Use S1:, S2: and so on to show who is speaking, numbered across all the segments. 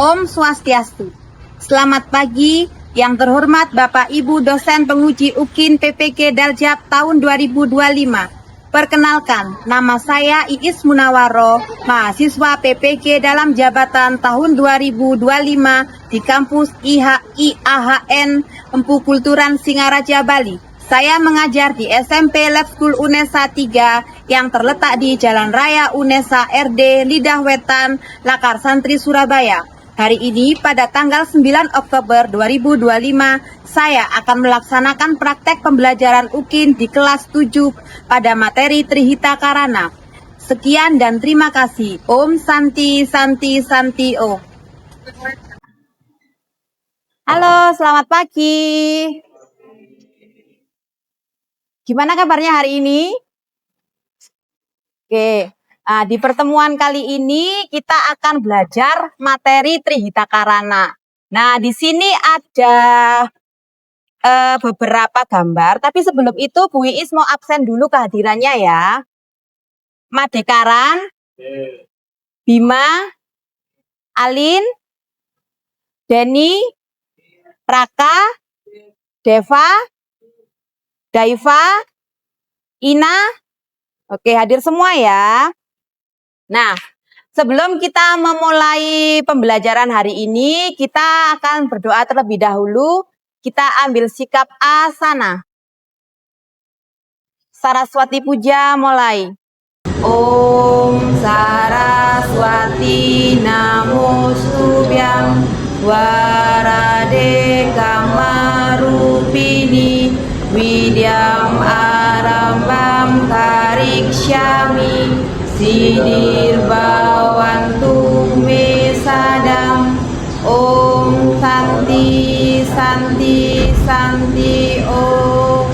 S1: Om Swastiastu. Selamat pagi, yang terhormat Bapak Ibu dosen penguji UKIN PPK Daljab tahun 2025. Perkenalkan, nama saya Iis Munawaro, mahasiswa PPK dalam jabatan tahun 2025 di kampus IAHN Empu Kulturan Singaraja, Bali. Saya mengajar di SMP Lab School Unesa 3 yang terletak di Jalan Raya Unesa RD Lidah Wetan, Lakar Santri, Surabaya. Hari ini pada tanggal 9 Oktober 2025, saya akan melaksanakan praktek pembelajaran UKIN di kelas 7 pada materi Trihita Karana. Sekian dan terima kasih. Om Santi Santi Santi Om. Halo, selamat pagi. Gimana kabarnya hari ini? Oke. Nah, di pertemuan kali ini kita akan belajar materi Trihita Karana. Nah, di sini ada beberapa gambar, tapi sebelum itu Bu Iis mau absen dulu kehadirannya ya. Madekaran, Bima, Alin, Denny, Raka, Deva, Daiva, Ina. Oke, hadir semua ya. Nah, sebelum kita memulai pembelajaran hari ini, kita akan berdoa terlebih dahulu. Kita ambil sikap asana. Saraswati puja mulai. Om Saraswati Namostubhyam Warade Kamarupini Widyam Arambam Kariksyami Sidir Bawantu Mesadam. Om Santi Santi Santi Om.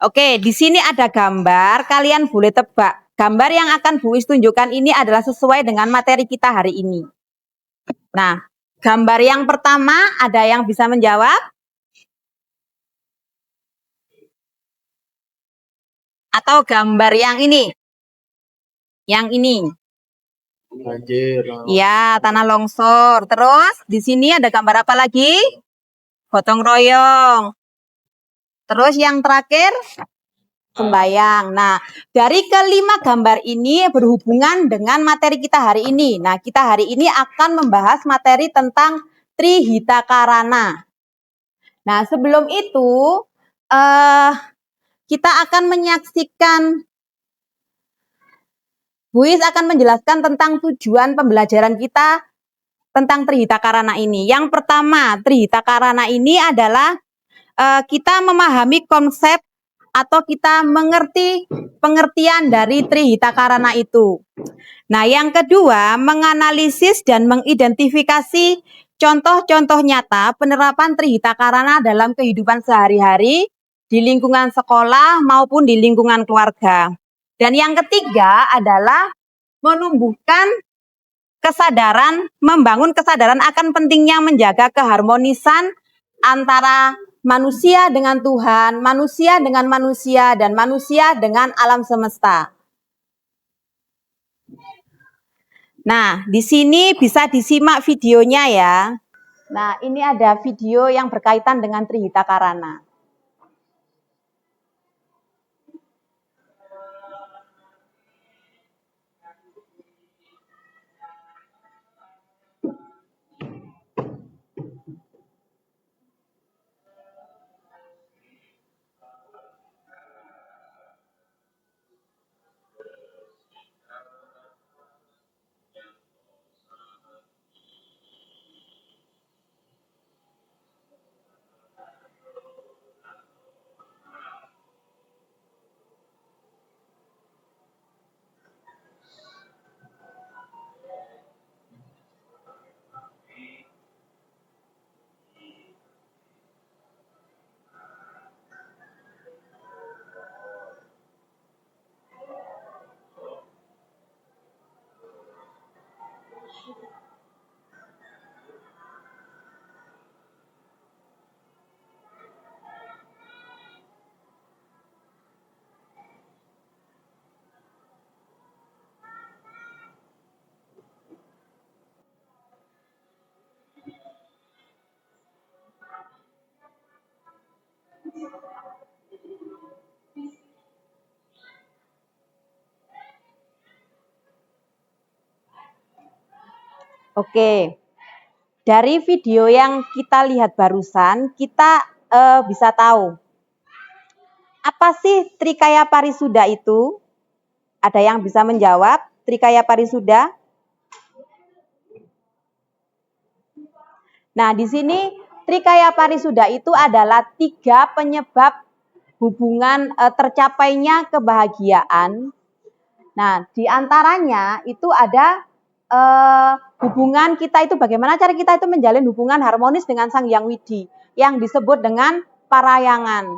S1: Oke, di sini ada gambar, kalian boleh tebak. Gambar yang akan Bu Iis tunjukkan ini adalah sesuai dengan materi kita hari ini. Nah, gambar yang pertama ada yang bisa menjawab? Atau gambar yang ini? Yang ini?
S2: Banjir.
S1: Ya, tanah longsor. Terus di sini ada gambar apa lagi? Gotong royong. Terus yang terakhir? Sembayang. Nah, dari kelima gambar ini berhubungan dengan materi kita hari ini. Nah, kita hari ini akan membahas materi tentang Trihita Karana. Nah, sebelum itu kita akan menyaksikan, Bu Iis akan menjelaskan tentang tujuan pembelajaran kita tentang Trihita Karana ini. Yang pertama, Trihita Karana ini adalah kita memahami konsep atau kita mengerti pengertian dari Trihita Karana itu. Nah, yang kedua, menganalisis dan mengidentifikasi contoh-contoh nyata penerapan Trihita Karana dalam kehidupan sehari-hari di lingkungan sekolah maupun di lingkungan keluarga. Dan yang ketiga adalah menumbuhkan kesadaran, membangun kesadaran akan pentingnya menjaga keharmonisan antara manusia dengan Tuhan, manusia dengan manusia, dan manusia dengan alam semesta. Nah, di sini bisa disimak videonya ya. Nah, ini ada video yang berkaitan dengan Trihita Karana. Oke, dari video yang kita lihat barusan, kita bisa tahu apa sih Trikaya Parisuda itu? Ada yang bisa menjawab Trikaya Parisuda? Nah, di sini Trikaya Parisuda itu adalah 3 penyebab hubungan tercapainya kebahagiaan. Nah, di antaranya itu ada hubungan kita itu, bagaimana cara kita itu menjalin hubungan harmonis dengan Sang Hyang Widi yang disebut dengan parayangan.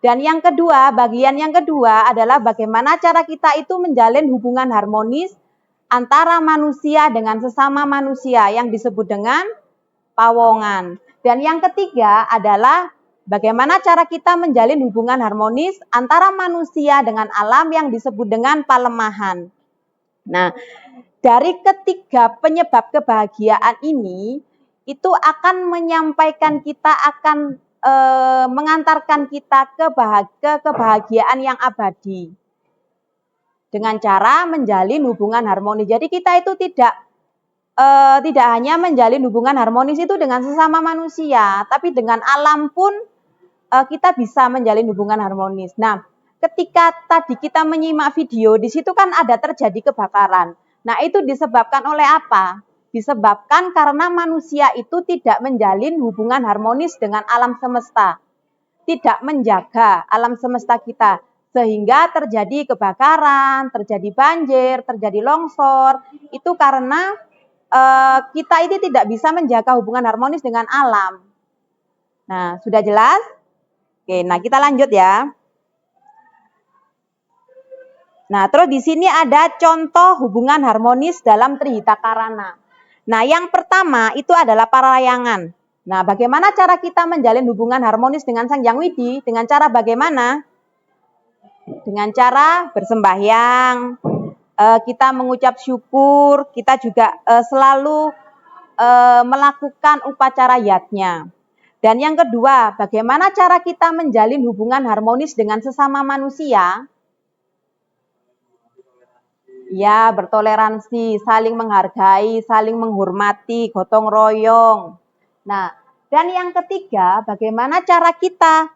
S1: Dan yang kedua, bagian yang kedua adalah bagaimana cara kita itu menjalin hubungan harmonis antara manusia dengan sesama manusia yang disebut dengan pawongan. Dan yang ketiga adalah bagaimana cara kita menjalin hubungan harmonis antara manusia dengan alam yang disebut dengan palemahan. Nah, dari ketiga penyebab kebahagiaan ini, itu akan menyampaikan kita, akan mengantarkan kita ke kebahagiaan yang abadi. Dengan cara menjalin hubungan harmonis. Jadi kita itu tidak hanya menjalin hubungan harmonis itu dengan sesama manusia, tapi dengan alam pun kita bisa menjalin hubungan harmonis. Nah, ketika tadi kita menyimak video, di situ kan ada terjadi kebakaran. Nah, itu disebabkan oleh apa? Disebabkan karena manusia itu tidak menjalin hubungan harmonis dengan alam semesta. Tidak menjaga alam semesta kita. Sehingga terjadi kebakaran, terjadi banjir, terjadi longsor. Itu karena kita ini tidak bisa menjaga hubungan harmonis dengan alam. Nah, sudah jelas? Oke, nah kita lanjut ya. Nah, terus di sini ada contoh hubungan harmonis dalam Trihita Karana. Nah, yang pertama itu adalah parayangan. Nah, bagaimana cara kita menjalin hubungan harmonis dengan Sang Hyang Widi? Dengan cara bagaimana? Dengan cara bersembahyang, kita mengucap syukur, kita juga selalu melakukan upacara yatnya. Dan yang kedua, bagaimana cara kita menjalin hubungan harmonis dengan sesama manusia? Ya, bertoleransi, saling menghargai, saling menghormati, gotong royong. Nah, dan yang ketiga, bagaimana cara kita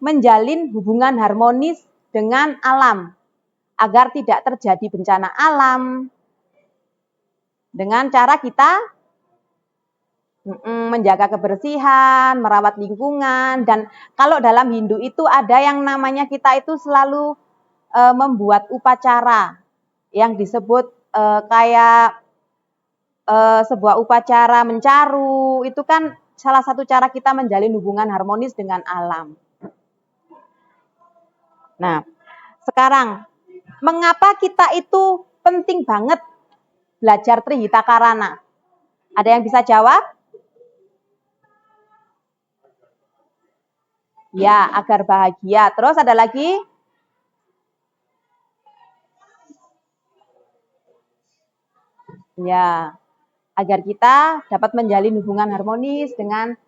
S1: menjalin hubungan harmonis dengan alam agar tidak terjadi bencana alam dengan cara kita menjaga kebersihan, merawat lingkungan. Dan kalau dalam Hindu itu ada yang namanya kita itu selalu membuat upacara yang disebut kayak sebuah upacara mencaru. Itu kan salah satu cara kita menjalin hubungan harmonis dengan alam. Nah, sekarang mengapa kita itu penting banget belajar Trihita Karana? Ada yang bisa jawab? Ya, agar bahagia. Terus ada lagi? Ya, agar kita dapat menjalin hubungan harmonis dengan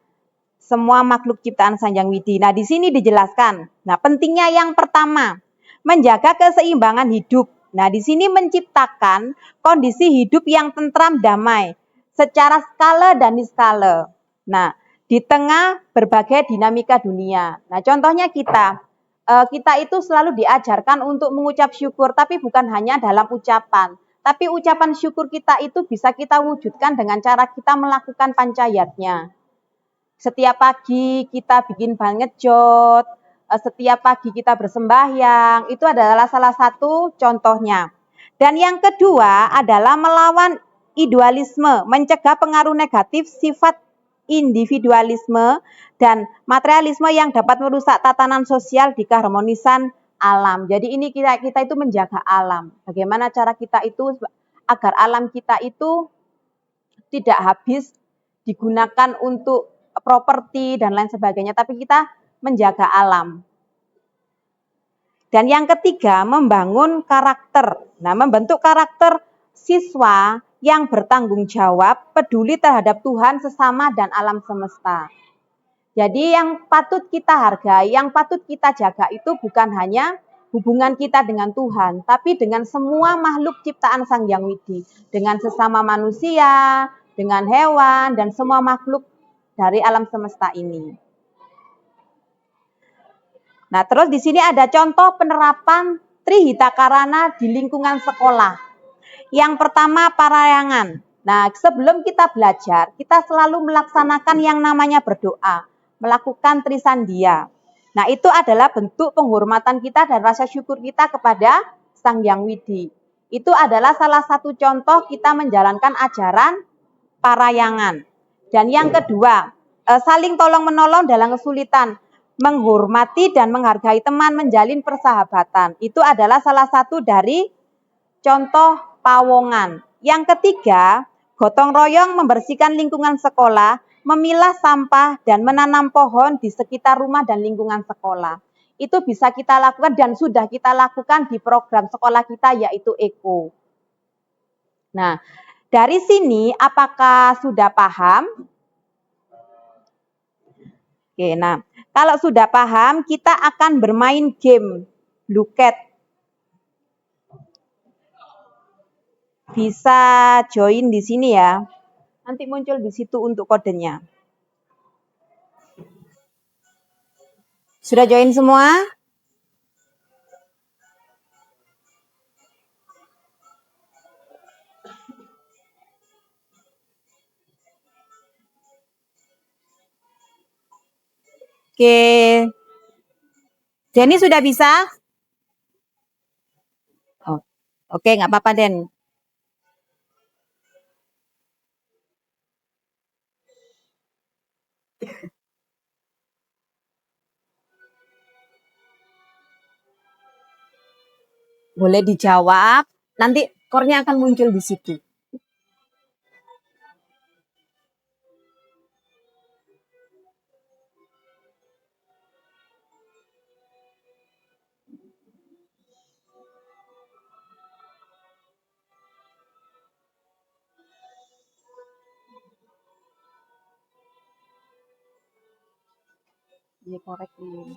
S1: semua makhluk ciptaan Sang Hyang Widi. Nah, di sini dijelaskan. Nah, pentingnya yang pertama, menjaga keseimbangan hidup. Nah, di sini menciptakan kondisi hidup yang tentram damai secara skala dan niskala. Nah, di tengah berbagai dinamika dunia. Nah, contohnya kita itu selalu diajarkan untuk mengucap syukur, tapi bukan hanya dalam ucapan. Tapi ucapan syukur kita itu bisa kita wujudkan dengan cara kita melakukan pancayatnya. Setiap pagi kita bikin bangejot, setiap pagi kita bersembahyang, itu adalah salah satu contohnya. Dan yang kedua adalah melawan idealisme, mencegah pengaruh negatif sifat individualisme dan materialisme yang dapat merusak tatanan sosial di keharmonisan alam. Jadi ini kita itu menjaga alam. Bagaimana cara kita itu agar alam kita itu tidak habis digunakan untuk properti dan lain sebagainya, tapi kita menjaga alam. Dan yang ketiga, membangun karakter. Nah, membentuk karakter siswa yang bertanggung jawab, peduli terhadap Tuhan, sesama, dan alam semesta. Jadi yang patut kita hargai, yang patut kita jaga itu bukan hanya hubungan kita dengan Tuhan, tapi dengan semua makhluk ciptaan Sang Hyang Widi, dengan sesama manusia, dengan hewan, dan semua makhluk dari alam semesta ini. Nah, terus di sini ada contoh penerapan Trihita Karana di lingkungan sekolah. Yang pertama, parayangan. Nah, sebelum kita belajar, kita selalu melaksanakan yang namanya berdoa, melakukan trisandia. Nah, itu adalah bentuk penghormatan kita dan rasa syukur kita kepada Sang Hyang Widi. Itu adalah salah satu contoh kita menjalankan ajaran parayangan. Dan yang kedua, saling tolong-menolong dalam kesulitan, menghormati dan menghargai teman, menjalin persahabatan. Itu adalah salah satu dari contoh pawongan. Yang ketiga, gotong royong membersihkan lingkungan sekolah, memilah sampah, dan menanam pohon di sekitar rumah dan lingkungan sekolah. Itu bisa kita lakukan dan sudah kita lakukan di program sekolah kita, yaitu Eko. Nah, dari sini apakah sudah paham? Oke, nah, kalau sudah paham, kita akan bermain game Luket. Bisa join di sini ya. Nanti muncul di situ untuk kodenya. Sudah join semua? Oke. Jenny sudah bisa? Oh, oke, nggak apa-apa, Den. Boleh dijawab, nanti core-nya akan muncul di situ. Ya, korek dulu.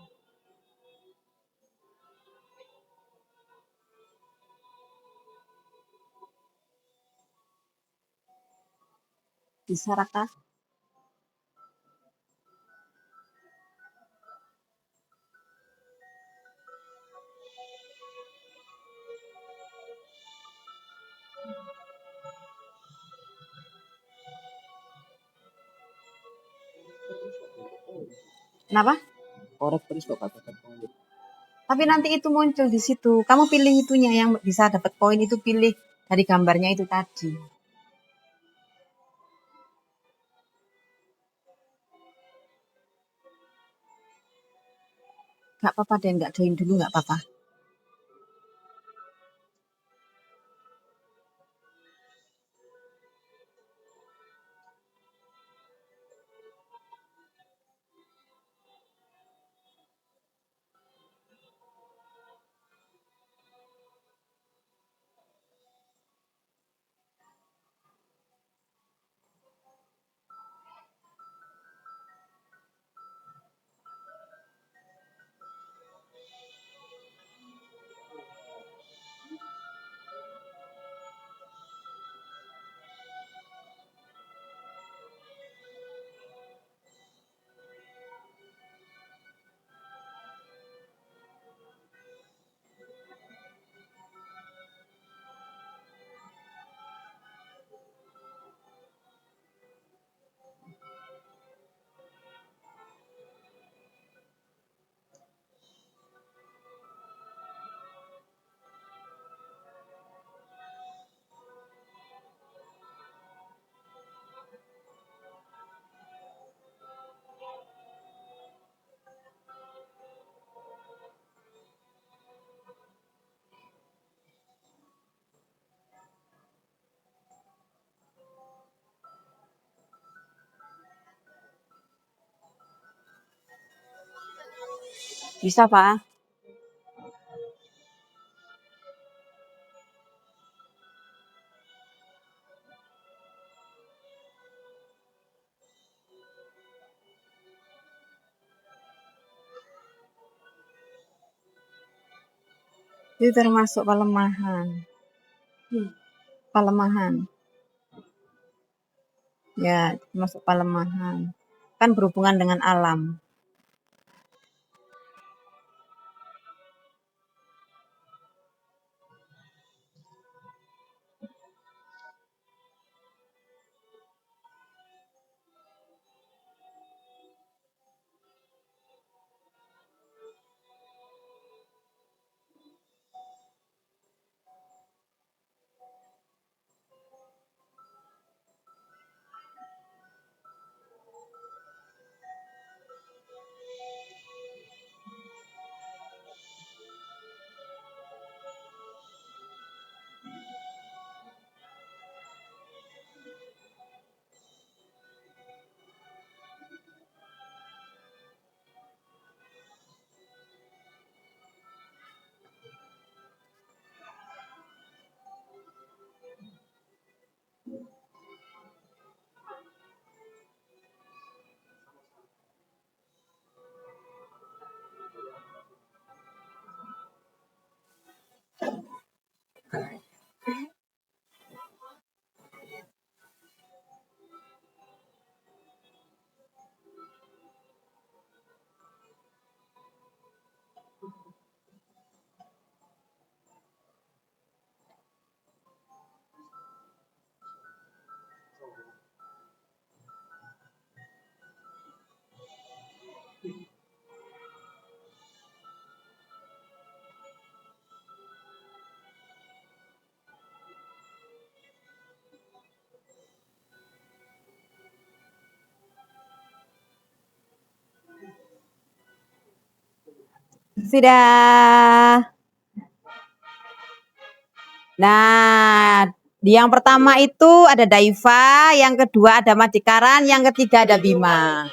S1: Bisa, Raka? Kenapa?
S2: Korek terus kok katakan.
S1: Tapi nanti itu muncul di situ. Kamu pilih itunya yang bisa dapat poin itu, pilih dari gambarnya itu tadi. Nggak apa-apa, Den. Nggak join dulu, nggak apa-apa. Bisa, Pak? Itu termasuk pelemahan. Pelemahan. Ya, termasuk pelemahan. Kan berhubungan dengan alam. Sudah. Nah, yang pertama itu ada Daiva, yang kedua ada Madikaran, yang ketiga ada Bima.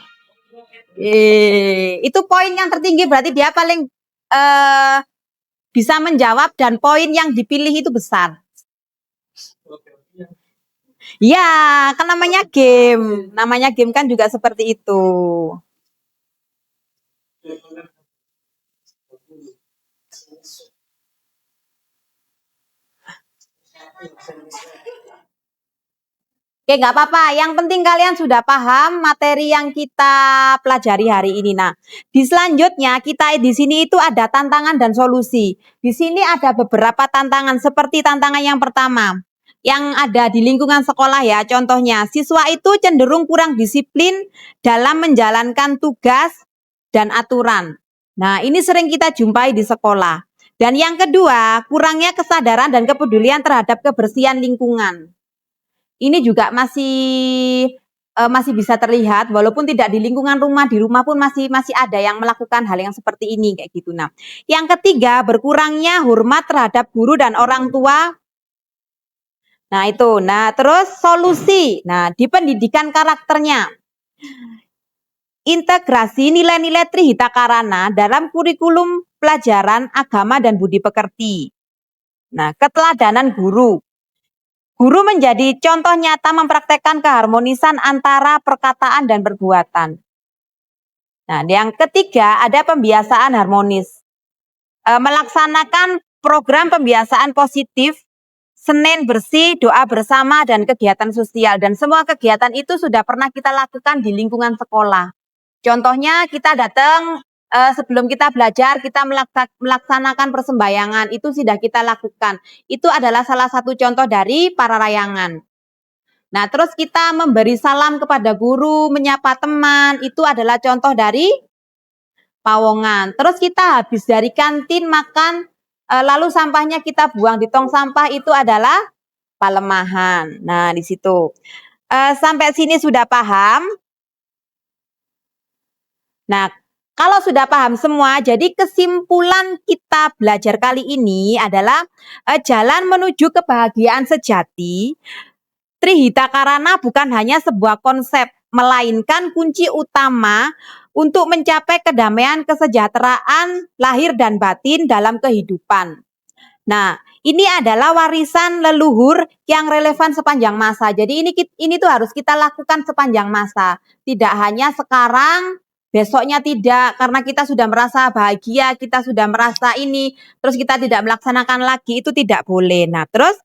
S1: Itu poin yang tertinggi, berarti dia paling bisa menjawab dan poin yang dipilih itu besar. Ya, kan namanya game. Namanya game kan juga seperti itu. Oke, nggak apa-apa. Yang penting kalian sudah paham materi yang kita pelajari hari ini. Nah, di selanjutnya kita di sini itu ada tantangan dan solusi. Di sini ada beberapa tantangan seperti tantangan yang pertama yang ada di lingkungan sekolah ya. Contohnya, siswa itu cenderung kurang disiplin dalam menjalankan tugas dan aturan. Nah, ini sering kita jumpai di sekolah. Dan yang kedua, kurangnya kesadaran dan kepedulian terhadap kebersihan lingkungan. Ini juga masih bisa terlihat walaupun tidak di lingkungan rumah, di rumah pun masih ada yang melakukan hal yang seperti ini kayak gitu. Nah, yang ketiga berkurangnya hormat terhadap guru dan orang tua. Nah, itu. Nah, terus solusi. Nah, di pendidikan karakternya. Integrasi nilai-nilai Trihita Karana dalam kurikulum pelajaran agama dan budi pekerti. Nah, keteladanan guru. Guru menjadi contoh nyata mempraktekkan keharmonisan antara perkataan dan perbuatan. Nah, yang ketiga ada pembiasaan harmonis. Melaksanakan program pembiasaan positif, Senin bersih, doa bersama, dan kegiatan sosial. Dan semua kegiatan itu sudah pernah kita lakukan di lingkungan sekolah. Contohnya kita datang sebelum kita belajar, kita melaksanakan persembahyangan, itu sudah kita lakukan. Itu adalah salah satu contoh dari para rayangan. Nah, terus kita memberi salam kepada guru, menyapa teman, itu adalah contoh dari pawongan. Terus kita habis dari kantin makan, lalu sampahnya kita buang di tong sampah, itu adalah palemahan. Nah, di situ. Sampai sini sudah paham? Nah, kalau sudah paham semua, jadi kesimpulan kita belajar kali ini adalah jalan menuju kebahagiaan sejati. Trihita Karana bukan hanya sebuah konsep, melainkan kunci utama untuk mencapai kedamaian kesejahteraan lahir dan batin dalam kehidupan. Nah, ini adalah warisan leluhur yang relevan sepanjang masa. Jadi ini tuh harus kita lakukan sepanjang masa. Tidak hanya sekarang, besoknya tidak, karena kita sudah merasa bahagia, kita sudah merasa ini, terus kita tidak melaksanakan lagi, itu tidak boleh. Nah, terus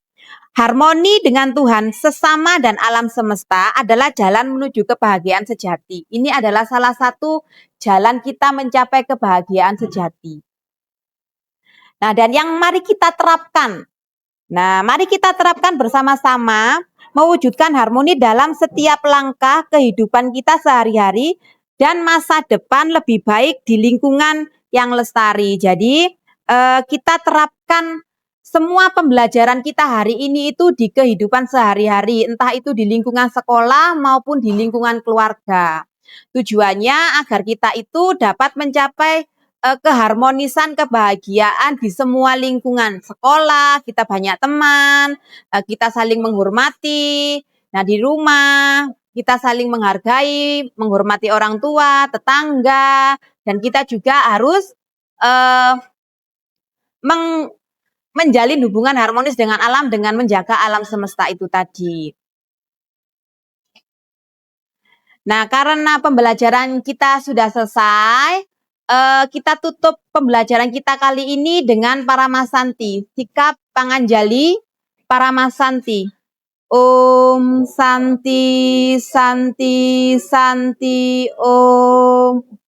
S1: harmoni dengan Tuhan, sesama dan alam semesta adalah jalan menuju kebahagiaan sejati. Ini adalah salah satu jalan kita mencapai kebahagiaan sejati. Nah, dan yang mari kita terapkan. Nah, mari kita terapkan bersama-sama mewujudkan harmoni dalam setiap langkah kehidupan kita sehari-hari dan masa depan lebih baik di lingkungan yang lestari. Jadi, kita terapkan semua pembelajaran kita hari ini itu di kehidupan sehari-hari, entah itu di lingkungan sekolah maupun di lingkungan keluarga. Tujuannya agar kita itu dapat mencapai keharmonisan kebahagiaan di semua lingkungan. Sekolah, kita banyak teman, kita saling menghormati. Nah, di rumah, kita saling menghargai, menghormati orang tua, tetangga, dan kita juga harus menjalin hubungan harmonis dengan alam dengan menjaga alam semesta itu tadi. Nah, karena pembelajaran kita sudah selesai, kita tutup pembelajaran kita kali ini dengan Paramasanti, sikap Panganjali Paramasanti. Om Santi Santi Santi Om.